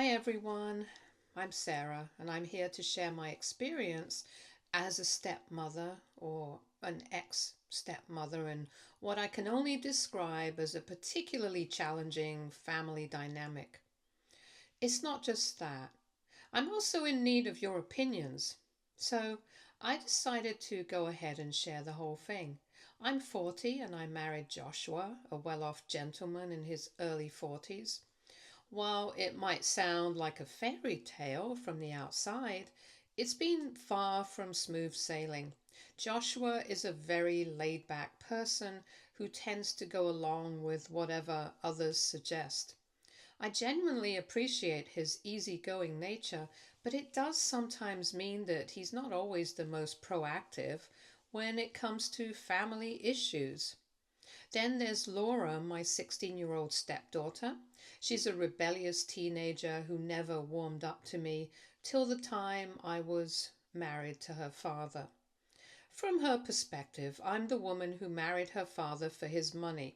Hi everyone, I'm Sarah and I'm here to share my experience as a stepmother or an ex-stepmother in what I can only describe as a particularly challenging family dynamic. It's not just that. I'm also in need of your opinions. So I decided to go ahead and share the whole thing. I'm 40 and I married Joshua, a well-off gentleman in his early 40s. While it might sound like a fairy tale from the outside, it's been far from smooth sailing. Joshua is a very laid back person who tends to go along with whatever others suggest. I genuinely appreciate his easygoing nature, but it does sometimes mean that he's not always the most proactive when it comes to family issues. Then there's Laura, my 16-year-old stepdaughter. She's a rebellious teenager who never warmed up to me till the time I was married to her father. From her perspective, I'm the woman who married her father for his money.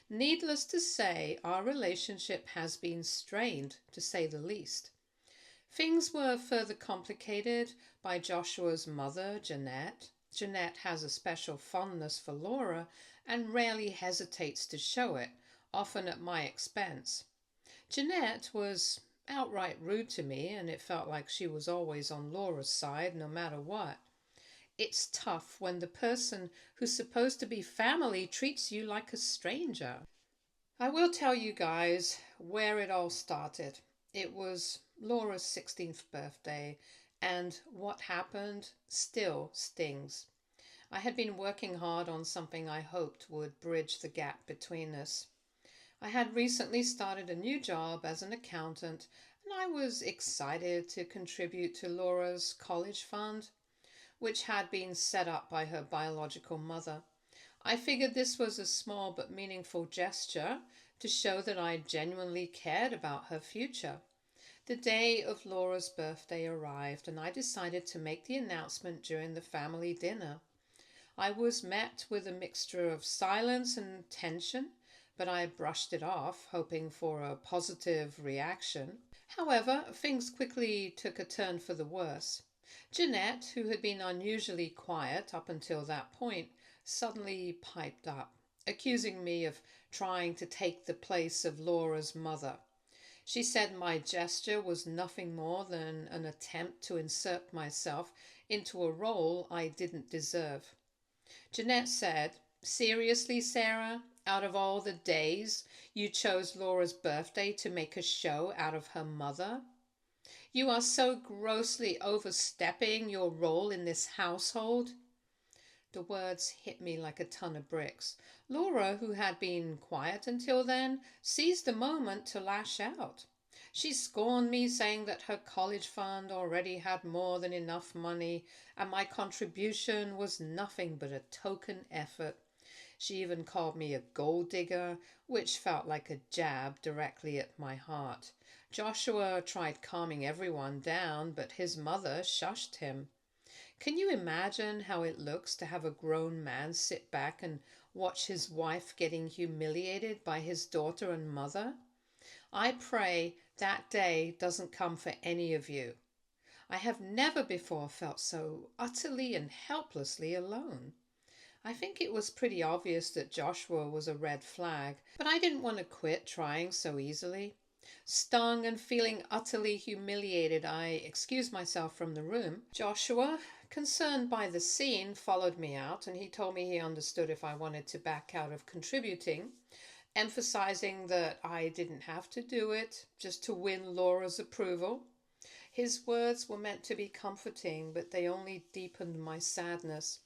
Needless to say, our relationship has been strained, to say the least. Things were further complicated by Joshua's mother, Jeanette. Jeanette has a special fondness for Laura and rarely hesitates to show it, often at my expense. Jeanette was outright rude to me, and it felt like she was always on Laura's side no matter what. It's tough when the person who's supposed to be family treats you like a stranger. I will tell you guys where it all started. It was Laura's 16th birthday, and what happened still stings. I had been working hard on something I hoped would bridge the gap between us. I had recently started a new job as an accountant, and I was excited to contribute to Laura's college fund, which had been set up by her biological mother. I figured this was a small but meaningful gesture to show that I genuinely cared about her future. The day of Laura's birthday arrived, and I decided to make the announcement during the family dinner. I was met with a mixture of silence and tension, but I brushed it off, hoping for a positive reaction. However, things quickly took a turn for the worse. Jeanette, who had been unusually quiet up until that point, suddenly piped up, accusing me of trying to take the place of Laura's mother. She said my gesture was nothing more than an attempt to insert myself into a role I didn't deserve. Jeanette said, "Seriously, Sarah, out of all the days, you chose Laura's birthday to make a show out of her mother? You are so grossly overstepping your role in this household." The words hit me like a ton of bricks. Laura, who had been quiet until then, seized the moment to lash out. She scorned me, saying that her college fund already had more than enough money and my contribution was nothing but a token effort. She even called me a gold digger, which felt like a jab directly at my heart. Joshua tried calming everyone down, but his mother shushed him. Can you imagine how it looks to have a grown man sit back and watch his wife getting humiliated by his daughter and mother? I pray that day doesn't come for any of you. I have never before felt so utterly and helplessly alone. I think it was pretty obvious that Joshua was a red flag, but I didn't want to quit trying so easily. Stung and feeling utterly humiliated, I excused myself from the room. Joshua, concerned by the scene, followed me out, and he told me he understood if I wanted to back out of contributing, emphasizing that I didn't have to do it just to win Laura's approval. His words were meant to be comforting, but they only deepened my sadness.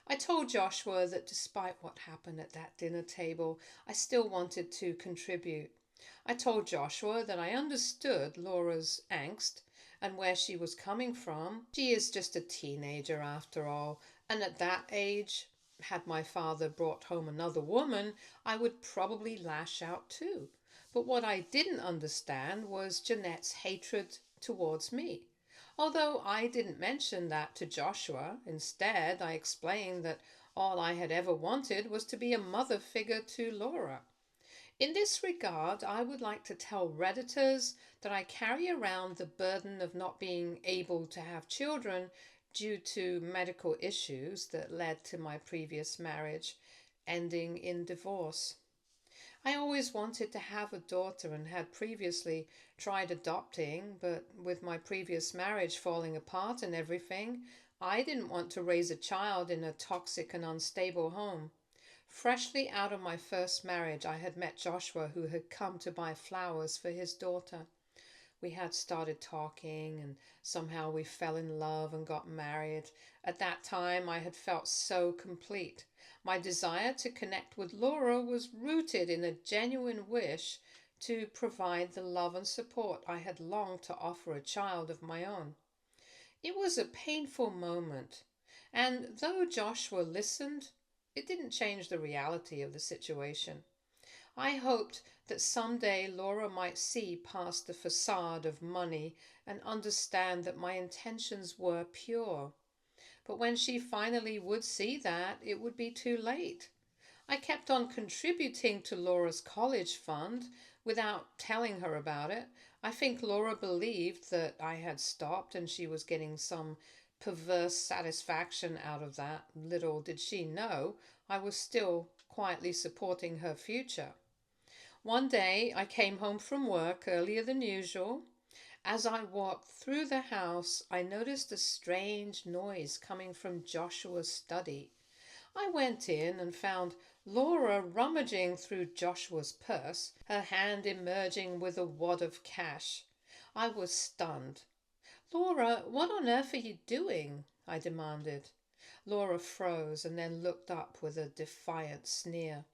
I told Joshua that despite what happened at that dinner table, I still wanted to contribute. I told Joshua that I understood Laura's angst and where she was coming from. She is just a teenager after all, and at that age, had my father brought home another woman, I would probably lash out too. But what I didn't understand was Jeanette's hatred towards me. Although I didn't mention that to Joshua, instead I explained that all I had ever wanted was to be a mother figure to Laura. In this regard, I would like to tell Redditors that I carry around the burden of not being able to have children due to medical issues that led to my previous marriage ending in divorce. I always wanted to have a daughter and had previously tried adopting, but with my previous marriage falling apart and everything, I didn't want to raise a child in a toxic and unstable home. Freshly out of my first marriage, I had met Joshua, who had come to buy flowers for his daughter. We had started talking, and somehow we fell in love and got married. At that time, I had felt so complete. My desire to connect with Laura was rooted in a genuine wish to provide the love and support I had longed to offer a child of my own. It was a painful moment, and though Joshua listened, it didn't change the reality of the situation. I hoped that someday Laura might see past the facade of money and understand that my intentions were pure. But when she finally would see that, it would be too late. I kept on contributing to Laura's college fund without telling her about it. I think Laura believed that I had stopped and she was getting some perverse satisfaction out of that. Little did she know I was still quietly supporting her future. One day I came home from work earlier than usual. As I walked through the house, I noticed a strange noise coming from Joshua's study. I went in and found Laura rummaging through Joshua's purse, her hand emerging with a wad of cash. I was stunned. "Laura, what on earth are you doing?" I demanded. Laura froze and then looked up with a defiant sneer.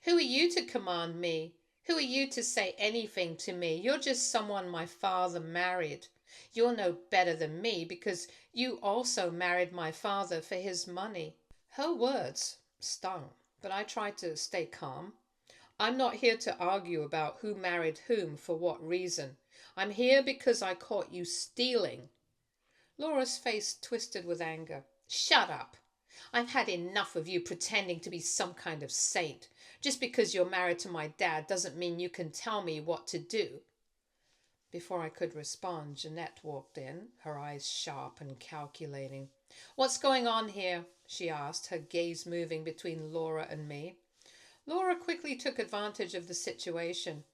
"Who are you to command me? Who are you to say anything to me? You're just someone my father married. You're no better than me because you also married my father for his money." Her words stung, but I tried to stay calm. "I'm not here to argue about who married whom for what reason. I'm here because I caught you stealing." Laura's face twisted with anger. "Shut up. I've had enough of you pretending to be some kind of saint. Just because you're married to my dad doesn't mean you can tell me what to do." Before I could respond, Jeanette walked in, her eyes sharp and calculating. "What's going on here?" she asked, her gaze moving between Laura and me. Laura quickly took advantage of the situation.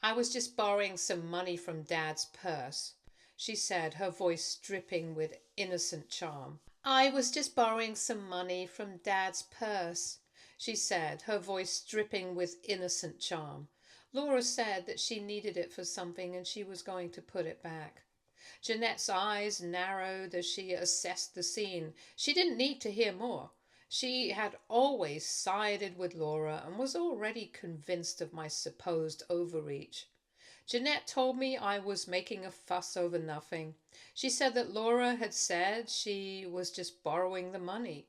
"I was just borrowing some money from Dad's purse," she said, her voice dripping with innocent charm. "I was just borrowing some money from Dad's purse," she said, her voice dripping with innocent charm. Laura said that she needed it for something and she was going to put it back. Jeanette's eyes narrowed as she assessed the scene. She didn't need to hear more. She had always sided with Laura and was already convinced of my supposed overreach. Jeanette told me I was making a fuss over nothing. She said that Laura had said she was just borrowing the money.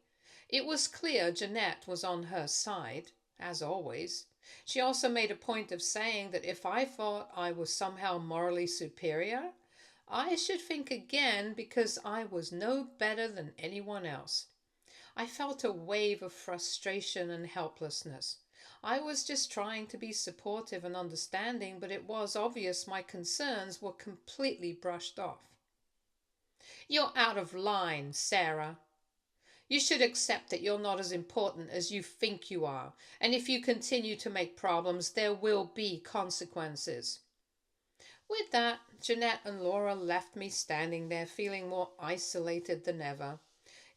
It was clear Jeanette was on her side, as always. She also made a point of saying that if I thought I was somehow morally superior, I should think again because I was no better than anyone else. I felt a wave of frustration and helplessness. I was just trying to be supportive and understanding, but it was obvious my concerns were completely brushed off. "You're out of line, Sarah. You should accept that you're not as important as you think you are, and if you continue to make problems, there will be consequences." With that, Jeanette and Laura left me standing there feeling more isolated than ever.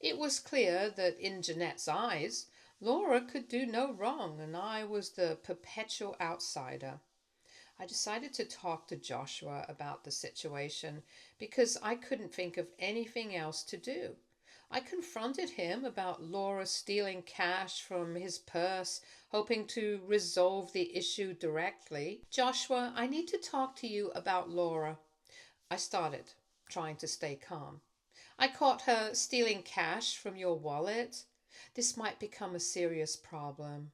It was clear that in Jeanette's eyes, Laura could do no wrong and I was the perpetual outsider. I decided to talk to Joshua about the situation because I couldn't think of anything else to do. I confronted him about Laura stealing cash from his purse, hoping to resolve the issue directly. "Joshua, I need to talk to you about Laura," I started, trying to stay calm. "I caught her stealing cash from your wallet. This might become a serious problem."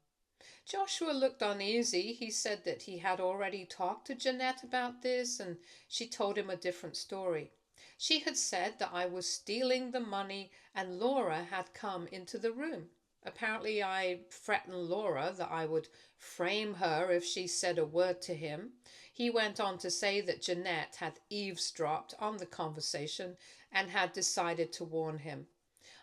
Joshua looked uneasy. He said that he had already talked to Jeanette about this and she told him a different story. She had said that I was stealing the money and Laura had come into the room. Apparently, I threatened Laura that I would frame her if she said a word to him. He went on to say that Jeanette had eavesdropped on the conversation and had decided to warn him.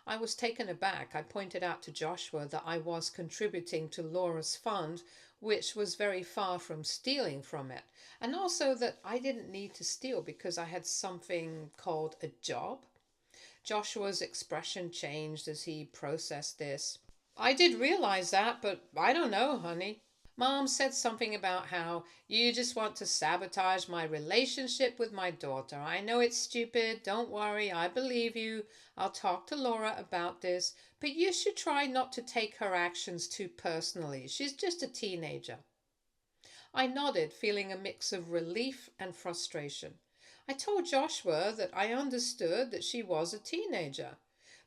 I was taken aback. I pointed out to Joshua that I was contributing to Laura's fund, which was very far from stealing from it, and also that I didn't need to steal because I had something called a job. Joshua's expression changed as he processed this. I did realize that, but I don't know, honey. Mom said something about how you just want to sabotage my relationship with my daughter. I know it's stupid. Don't worry. I believe you. I'll talk to Laura about this. But you should try not to take her actions too personally. She's just a teenager. I nodded, feeling a mix of relief and frustration. I told Joshua that I understood that she was a teenager,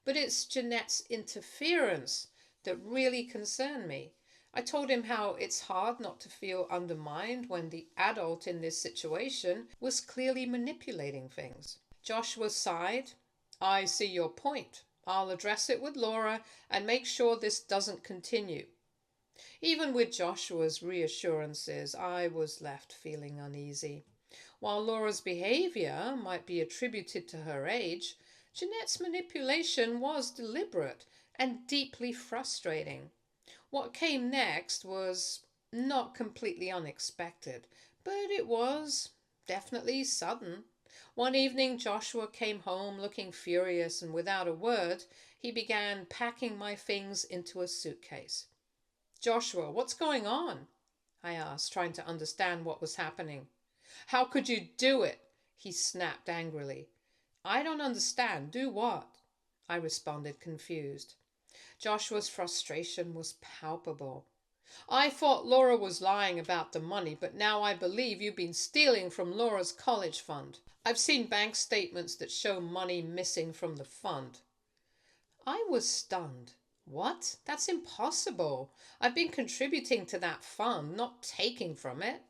but it's Jeanette's interference that really concerned me. I told him how it's hard not to feel undermined when the adult in this situation was clearly manipulating things. Joshua sighed. I see your point. I'll address it with Laura and make sure this doesn't continue. Even with Joshua's reassurances, I was left feeling uneasy. While Laura's behavior might be attributed to her age, Jeanette's manipulation was deliberate and deeply frustrating. What came next was not completely unexpected, but it was definitely sudden. One evening, Joshua came home looking furious, and without a word, he began packing my things into a suitcase. Joshua, what's going on? I asked, trying to understand what was happening. How could you do it? He snapped angrily. I don't understand. Do what? I responded, confused. Joshua's frustration was palpable. I thought Laura was lying about the money, but now I believe you've been stealing from Laura's college fund. I've seen bank statements that show money missing from the fund. I was stunned. What? That's impossible. I've been contributing to that fund, not taking from it.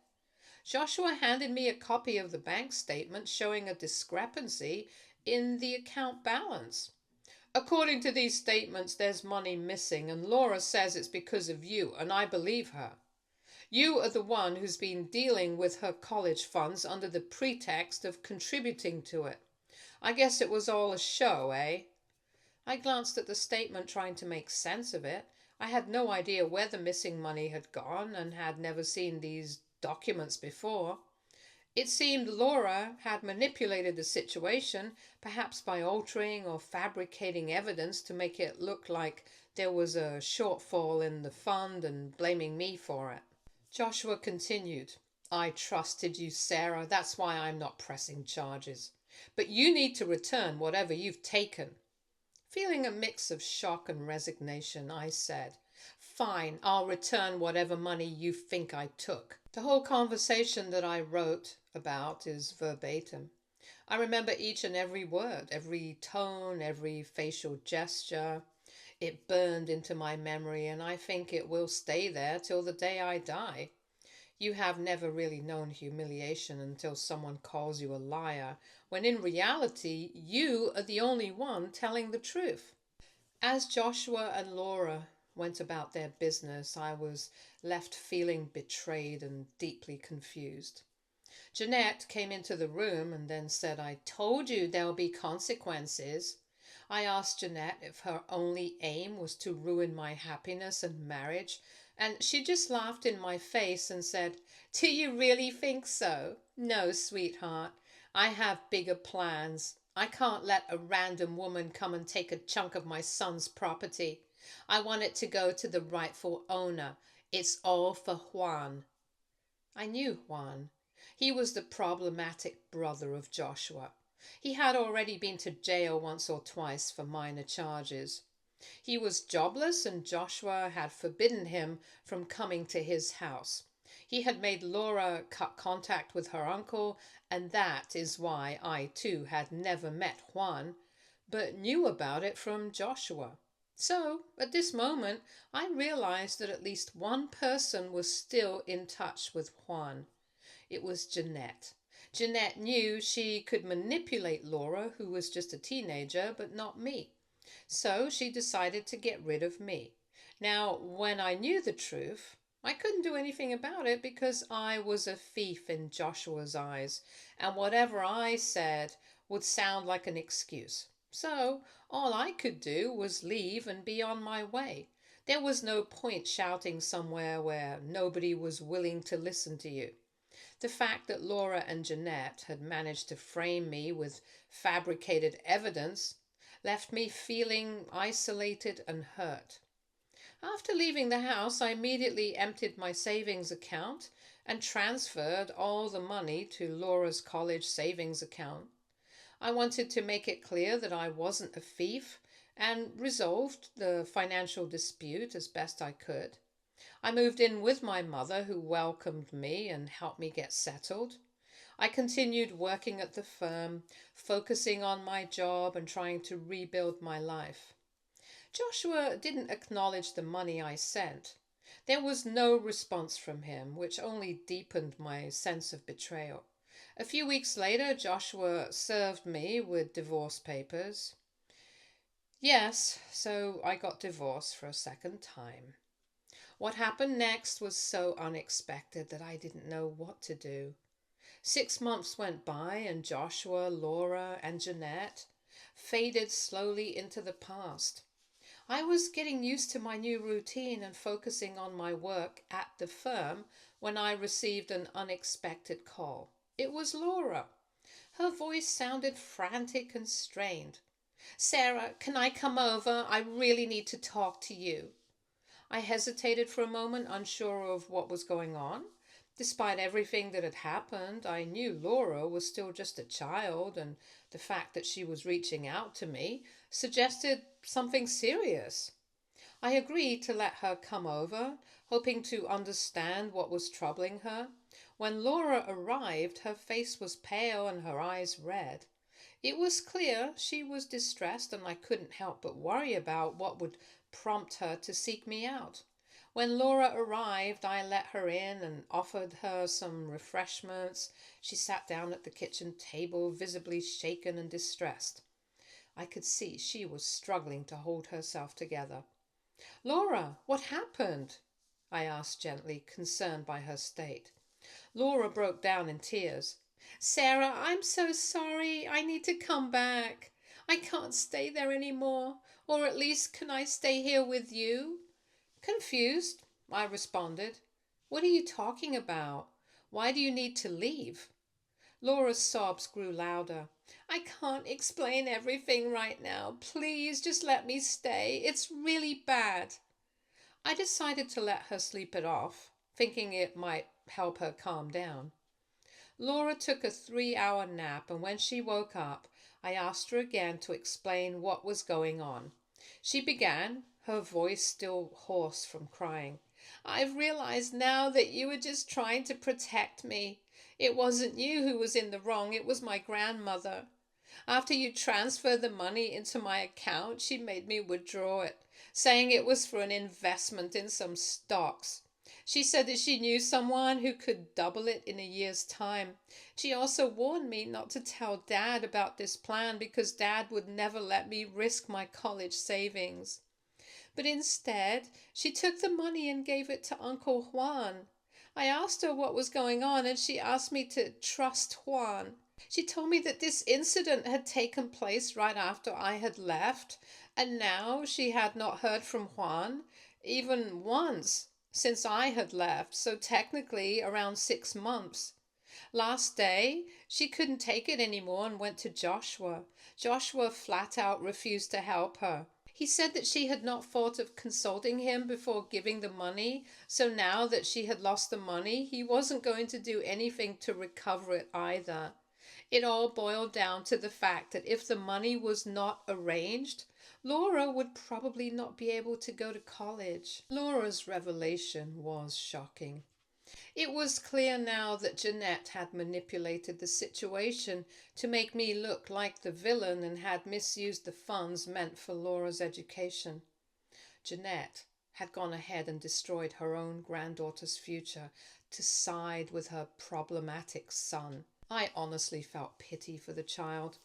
Joshua handed me a copy of the bank statement showing a discrepancy in the account balance. According to these statements, there's money missing, and Laura says it's because of you, and I believe her. You are the one who's been dealing with her college funds under the pretext of contributing to it. I guess it was all a show, eh? I glanced at the statement, trying to make sense of it. I had no idea where the missing money had gone and had never seen these documents before. It seemed Laura had manipulated the situation, perhaps by altering or fabricating evidence to make it look like there was a shortfall in the fund and blaming me for it. Joshua continued, I trusted you, Sarah. That's why I'm not pressing charges. But you need to return whatever you've taken. Feeling a mix of shock and resignation, I said, Fine, I'll return whatever money you think I took. The whole conversation that I wrote about is verbatim. I remember each and every word, every tone, every facial gesture. It burned into my memory, and I think it will stay there till the day I die. You have never really known humiliation until someone calls you a liar, when in reality you are the only one telling the truth. As Joshua and Laura went about their business, I was left feeling betrayed and deeply confused. Jeanette came into the room and then said, I told you there'll be consequences. I asked Jeanette if her only aim was to ruin my happiness and marriage, and she just laughed in my face and said, Do you really think so? No, sweetheart. I have bigger plans. I can't let a random woman come and take a chunk of my son's property. I want it to go to the rightful owner. It's all for Juan. I knew Juan. He was the problematic brother of Joshua. He had already been to jail once or twice for minor charges. He was jobless, and Joshua had forbidden him from coming to his house. He had made Laura cut contact with her uncle, and that is why I too had never met Juan, but knew about it from Joshua. So, at this moment, I realized that at least one person was still in touch with Juan. It was Jeanette. Jeanette knew she could manipulate Laura, who was just a teenager, but not me. So she decided to get rid of me. Now, when I knew the truth, I couldn't do anything about it because I was a thief in Joshua's eyes, and whatever I said would sound like an excuse. So, all I could do was leave and be on my way. There was no point shouting somewhere where nobody was willing to listen to you. The fact that Laura and Jeanette had managed to frame me with fabricated evidence left me feeling isolated and hurt. After leaving the house, I immediately emptied my savings account and transferred all the money to Laura's college savings account. I wanted to make it clear that I wasn't a thief and resolved the financial dispute as best I could. I moved in with my mother, who welcomed me and helped me get settled. I continued working at the firm, focusing on my job and trying to rebuild my life. Joshua didn't acknowledge the money I sent. There was no response from him, which only deepened my sense of betrayal. A few weeks later, Joshua served me with divorce papers. Yes, so I got divorced for a second time. What happened next was so unexpected that I didn't know what to do. 6 months went by, and Joshua, Laura, and Jeanette faded slowly into the past. I was getting used to my new routine and focusing on my work at the firm when I received an unexpected call. It was Laura. Her voice sounded frantic and strained. "Sarah, can I come over? I really need to talk to you." I hesitated for a moment, unsure of what was going on. Despite everything that had happened, I knew Laura was still just a child, and the fact that she was reaching out to me suggested something serious. I agreed to let her come over, hoping to understand what was troubling her. When Laura arrived, her face was pale and her eyes red. It was clear she was distressed, and I couldn't help but worry about what would prompt her to seek me out. When Laura arrived, I let her in and offered her some refreshments. She sat down at the kitchen table, visibly shaken and distressed. I could see she was struggling to hold herself together. "Laura, what happened?" I asked gently, concerned by her state. Laura broke down in tears. "Sarah, I'm so sorry. I need to come back. I can't stay there anymore. Or at least, can I stay here with you?" Confused, I responded. "What are you talking about? Why do you need to leave?" Laura's sobs grew louder. "I can't explain everything right now. Please just let me stay. It's really bad." I decided to let her sleep it off, thinking it might help her calm down. Laura took a 3-hour nap, and when she woke up, I asked her again to explain what was going on. She began, her voice still hoarse from crying. "I've realized now that you were just trying to protect me. It wasn't you who was in the wrong, it was my grandmother. After you transferred the money into my account, she made me withdraw it, saying it was for an investment in some stocks. She said that she knew someone who could double it in a year's time. She also warned me not to tell Dad about this plan because Dad would never let me risk my college savings. But instead, she took the money and gave it to Uncle Juan. I asked her what was going on, and she asked me to trust Juan. She told me that this incident had taken place right after I had left, and now she had not heard from Juan even once since I had left, so technically around 6 months. Last day, she couldn't take it anymore and went to Joshua. Joshua flat out refused to help her. He said that she had not thought of consulting him before giving the money, so now that she had lost the money, he wasn't going to do anything to recover it either. It all boiled down to the fact that if the money was not arranged, Laura would probably not be able to go to college. Laura's revelation was shocking. It was clear now that Jeanette had manipulated the situation to make me look like the villain and had misused the funds meant for Laura's education. Jeanette had gone ahead and destroyed her own granddaughter's future to side with her problematic son. I honestly felt pity for the child.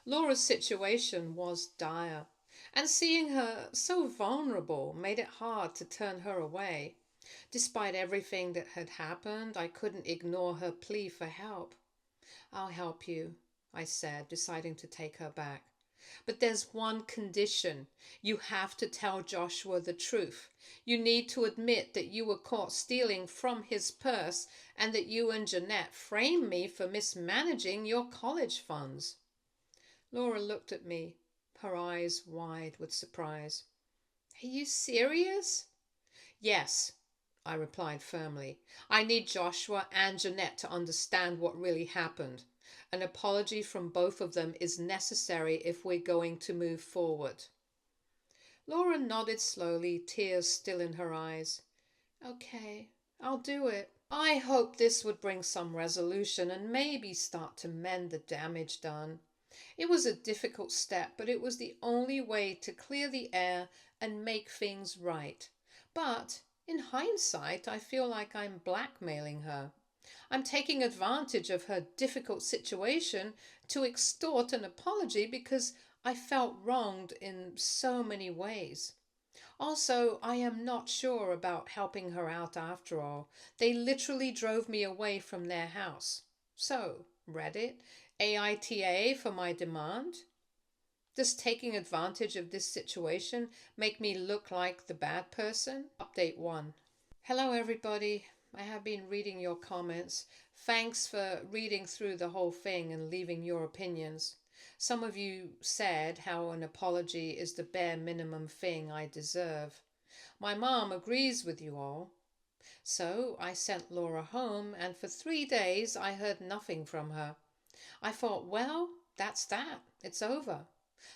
Laura's situation was dire. And seeing her so vulnerable made it hard to turn her away. Despite everything that had happened, I couldn't ignore her plea for help. "I'll help you," I said, deciding to take her back. "But there's one condition. You have to tell Joshua the truth. You need to admit that you were caught stealing from his purse and that you and Jeanette framed me for mismanaging your college funds." Laura looked at me, her eyes wide with surprise. "Are you serious?" "Yes," I replied firmly. "I need Joshua and Jeanette to understand what really happened. An apology from both of them is necessary if we're going to move forward." Laura nodded slowly, tears still in her eyes. "Okay, I'll do it." I hoped this would bring some resolution and maybe start to mend the damage done. It was a difficult step, but it was the only way to clear the air and make things right. But in hindsight, I feel like I'm blackmailing her. I'm taking advantage of her difficult situation to extort an apology because I felt wronged in so many ways. Also, I am not sure about helping her out after all. They literally drove me away from their house. So, Reddit, AITA for my demand? Does taking advantage of this situation make me look like the bad person? Update 1. Hello, everybody. I have been reading your comments. Thanks for reading through the whole thing and leaving your opinions. Some of you said how an apology is the bare minimum thing I deserve. My mom agrees with you all. So I sent Laura home, and for 3 days I heard nothing from her. I thought, well, that's that. It's over.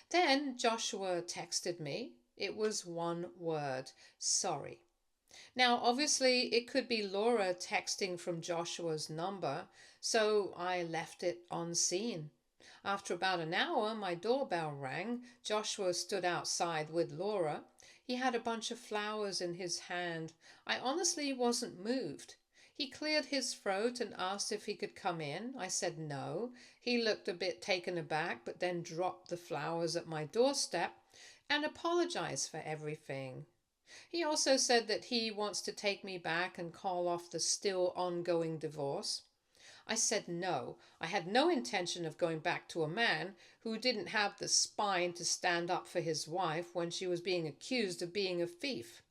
Then Joshua texted me. It was one word: sorry. Now, obviously, it could be Laura texting from Joshua's number, so I left it unseen. After about an hour, my doorbell rang. Joshua stood outside with Laura. He had a bunch of flowers in his hand. I honestly wasn't moved. He cleared his throat and asked if he could come in. I said no. He looked a bit taken aback, but then dropped the flowers at my doorstep and apologized for everything. He also said that he wants to take me back and call off the still ongoing divorce. I said no. I had no intention of going back to a man who didn't have the spine to stand up for his wife when she was being accused of being a thief.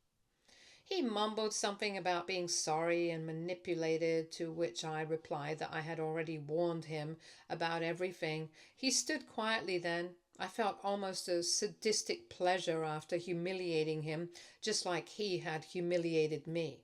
He mumbled something about being sorry and manipulated, to which I replied that I had already warned him about everything. He stood quietly then. I felt almost a sadistic pleasure after humiliating him, just like he had humiliated me.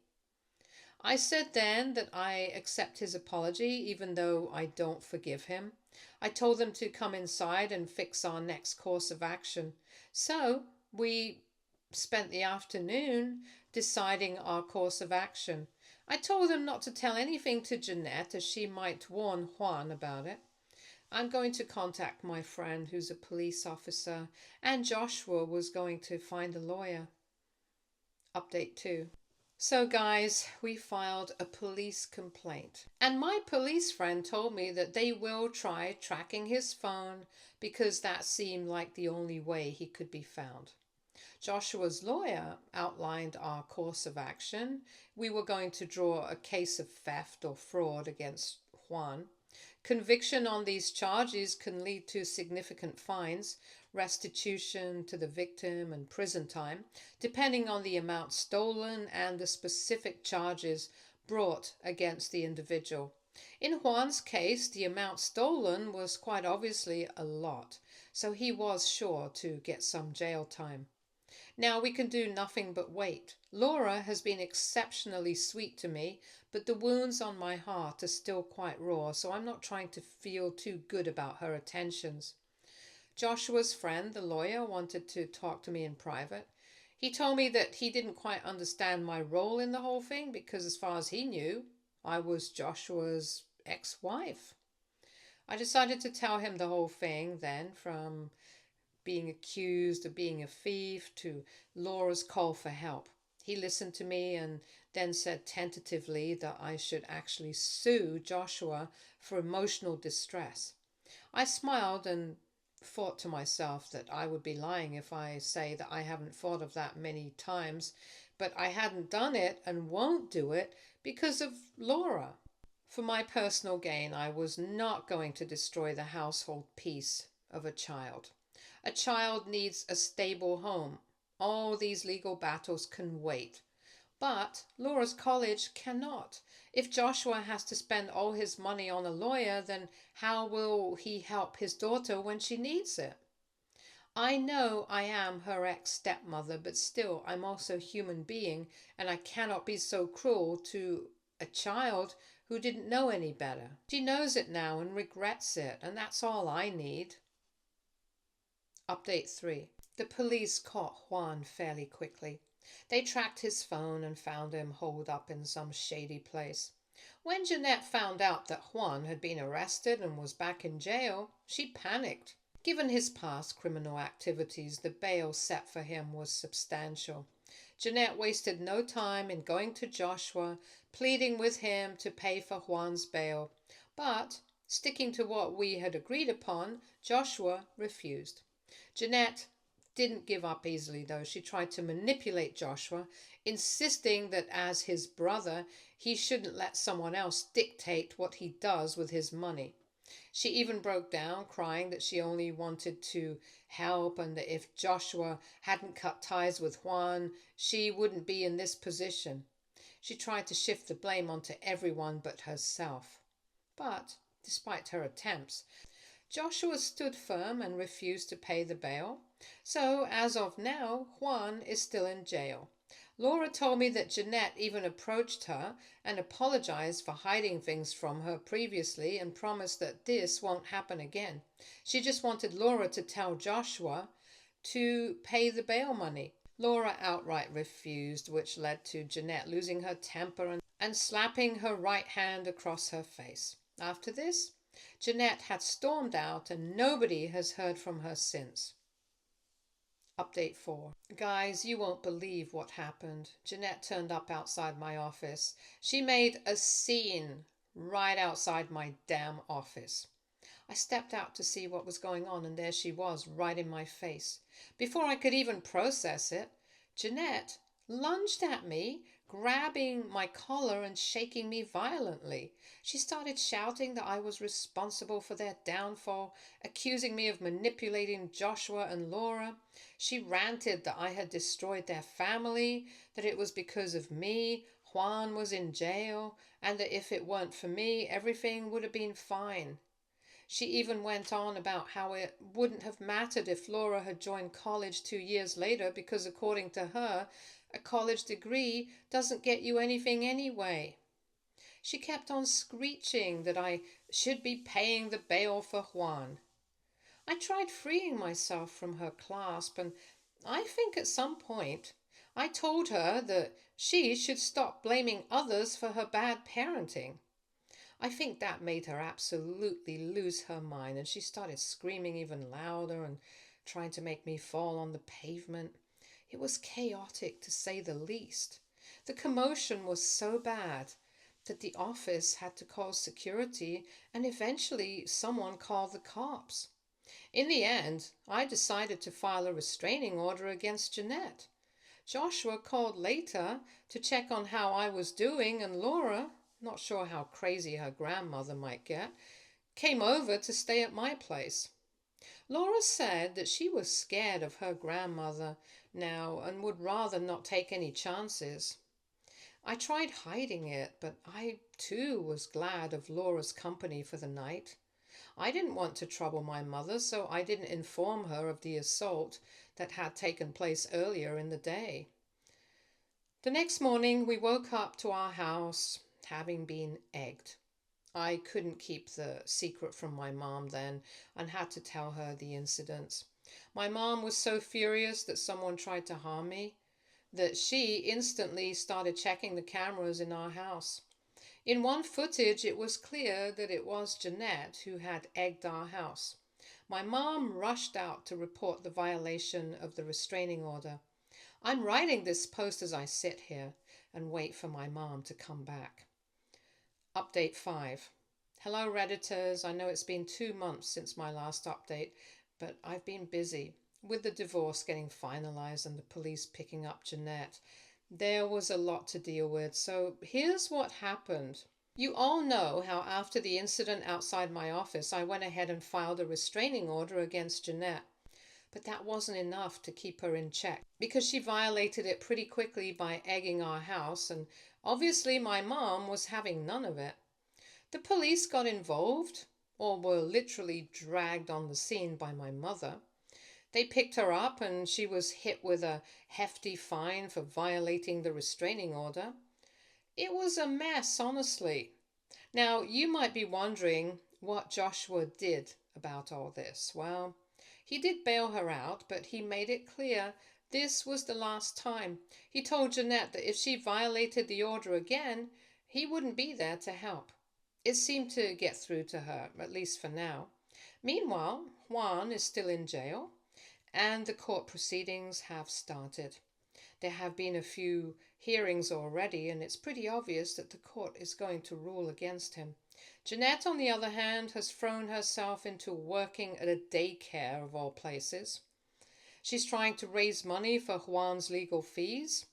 I said then that I accept his apology even though I don't forgive him. I told him to come inside and fix our next course of action. So we spent the afternoon deciding our course of action. I told him not to tell anything to Jeanette as she might warn Juan about it. I'm going to contact my friend who's a police officer, and Joshua was going to find a lawyer. Update 2. So guys, we filed a police complaint. And my police friend told me that they will try tracking his phone because that seemed like the only way he could be found. Joshua's lawyer outlined our course of action. We were going to draw a case of theft or fraud against Juan. Conviction on these charges can lead to significant fines, restitution to the victim, and prison time, depending on the amount stolen and the specific charges brought against the individual. In Juan's case, the amount stolen was quite obviously a lot, so he was sure to get some jail time. Now we can do nothing but wait. Laura has been exceptionally sweet to me, but the wounds on my heart are still quite raw, so I'm not trying to feel too good about her attentions. Joshua's friend, the lawyer, wanted to talk to me in private. He told me that he didn't quite understand my role in the whole thing because, as far as he knew, I was Joshua's ex-wife. I decided to tell him the whole thing then, from being accused of being a thief to Laura's call for help. He listened to me and then said tentatively that I should actually sue Joshua for emotional distress. I smiled and thought to myself that I would be lying if I say that I haven't thought of that many times, but I hadn't done it and won't do it because of Laura. For my personal gain, I was not going to destroy the household peace of a child. A child needs a stable home. All these legal battles can wait. But Laura's college cannot. If Joshua has to spend all his money on a lawyer, then how will he help his daughter when she needs it? I know I am her ex-stepmother, but still I'm also a human being, and I cannot be so cruel to a child who didn't know any better. She knows it now and regrets it, and that's all I need. Update 3. The police caught Juan fairly quickly. They tracked his phone and found him holed up in some shady place. When Jeanette found out that Juan had been arrested and was back in jail, she panicked. Given his past criminal activities, the bail set for him was substantial. Jeanette wasted no time in going to Joshua, pleading with him to pay for Juan's bail. But, sticking to what we had agreed upon, Joshua refused. Jeanette didn't give up easily, though. She tried to manipulate Joshua, insisting that as his brother, he shouldn't let someone else dictate what he does with his money. She even broke down, crying that she only wanted to help and that if Joshua hadn't cut ties with Juan, she wouldn't be in this position. She tried to shift the blame onto everyone but herself. But, despite her attempts, Joshua stood firm and refused to pay the bail. So, as of now, Juan is still in jail. Laura told me that Jeanette even approached her and apologized for hiding things from her previously and promised that this won't happen again. She just wanted Laura to tell Joshua to pay the bail money. Laura outright refused, which led to Jeanette losing her temper and slapping her right hand across her face. After this, Jeanette had stormed out and nobody has heard from her since. Update 4. Guys, you won't believe what happened. Jeanette turned up outside my office. She made a scene right outside my damn office. I stepped out to see what was going on, and there she was, right in my face. Before I could even process it, Jeanette lunged at me, grabbing my collar and shaking me violently. She started shouting that I was responsible for their downfall, accusing me of manipulating Joshua and Laura. She ranted that I had destroyed their family, that it was because of me Juan was in jail, and that if it weren't for me, everything would have been fine. She even went on about how it wouldn't have mattered if Laura had joined college 2 years later because, according to her, a college degree doesn't get you anything anyway. She kept on screeching that I should be paying the bail for Juan. I tried freeing myself from her clasp, and I think at some point I told her that she should stop blaming others for her bad parenting. I think that made her absolutely lose her mind, and she started screaming even louder and trying to make me fall on the pavement. It was chaotic, to say the least. The commotion was so bad that the office had to call security, and eventually someone called the cops. In the end, I decided to file a restraining order against Jeanette. Joshua called later to check on how I was doing, and Laura, not sure how crazy her grandmother might get, came over to stay at my place. Laura said that she was scared of her grandmother now and would rather not take any chances. I tried hiding it, but I too was glad of Laura's company for the night. I didn't want to trouble my mother, so I didn't inform her of the assault that had taken place earlier in the day. The next morning we woke up to our house having been egged. I couldn't keep the secret from my mom then and had to tell her the incidents. My mom was so furious that someone tried to harm me that she instantly started checking the cameras in our house. In one footage, it was clear that it was Jeanette who had egged our house. My mom rushed out to report the violation of the restraining order. I'm writing this post as I sit here and wait for my mom to come back. Update 5. Hello Redditors, I know it's been 2 months since my last update, But I've been busy with the divorce getting finalized and the police picking up Jeanette. There was a lot to deal with, so here's what happened. You all know how after the incident outside my office, I went ahead and filed a restraining order against Jeanette. But that wasn't enough to keep her in check because she violated it pretty quickly by egging our house, and obviously my mom was having none of it. The police got involved, or were literally dragged on the scene by my mother. They picked her up and she was hit with a hefty fine for violating the restraining order. It was a mess, honestly. Now, you might be wondering what Joshua did about all this. Well, he did bail her out, but he made it clear this was the last time. He told Jeanette that if she violated the order again, he wouldn't be there to help. It seemed to get through to her, at least for now. Meanwhile, Juan is still in jail, and the court proceedings have started. There have been a few hearings already, and it's pretty obvious that the court is going to rule against him. Jeanette, on the other hand, has thrown herself into working at a daycare of all places. She's trying to raise money for Juan's legal fees.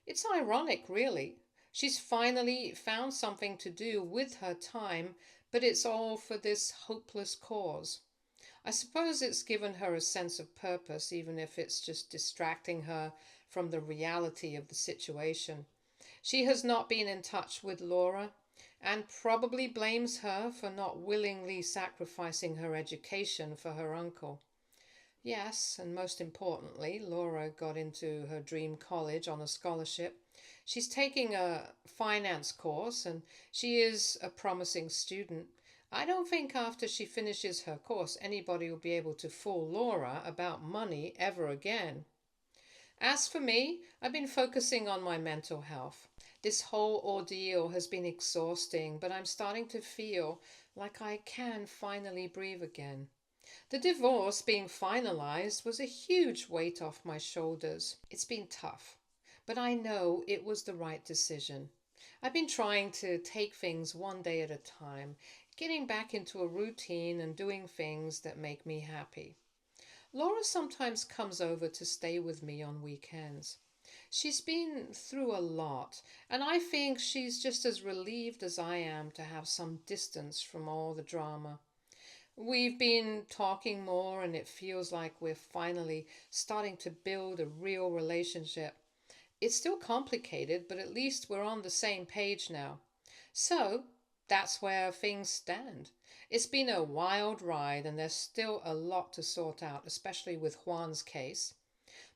It's ironic, really. She's finally found something to do with her time, but it's all for this hopeless cause. I suppose it's given her a sense of purpose, even if it's just distracting her from the reality of the situation. She has not been in touch with Laura and probably blames her for not willingly sacrificing her education for her uncle. Yes, and most importantly, Laura got into her dream college on a scholarship. She's taking a finance course and she is a promising student. I don't think after she finishes her course anybody will be able to fool Laura about money ever again. As for me, I've been focusing on my mental health. This whole ordeal has been exhausting, but I'm starting to feel like I can finally breathe again. The divorce being finalized was a huge weight off my shoulders. It's been tough, but I know it was the right decision. I've been trying to take things one day at a time, getting back into a routine and doing things that make me happy. Laura sometimes comes over to stay with me on weekends. She's been through a lot, and I think she's just as relieved as I am to have some distance from all the drama. We've been talking more, and it feels like we're finally starting to build a real relationship. It's still complicated, but at least we're on the same page now. So, that's where things stand. It's been a wild ride, and there's still a lot to sort out, especially with Juan's case.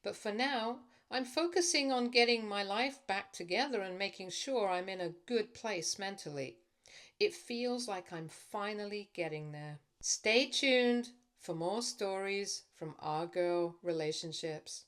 But for now, I'm focusing on getting my life back together and making sure I'm in a good place mentally. It feels like I'm finally getting there. Stay tuned for more stories from our girl relationships.